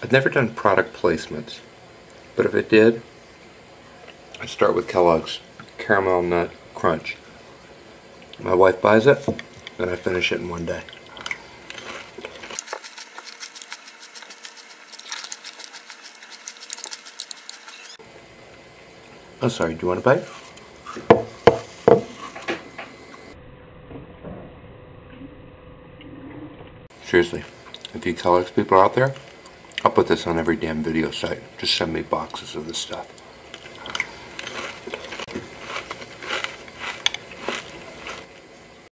I've never done product placements, but if it did, I'd start with Kellogg's Caramel Nut Crunch. My wife buys it, and I finish it in one day. Oh, sorry, do you want a bite? Seriously, if you Kellogg's people are out there, I'll put this on every damn video site. Just send me boxes of this stuff.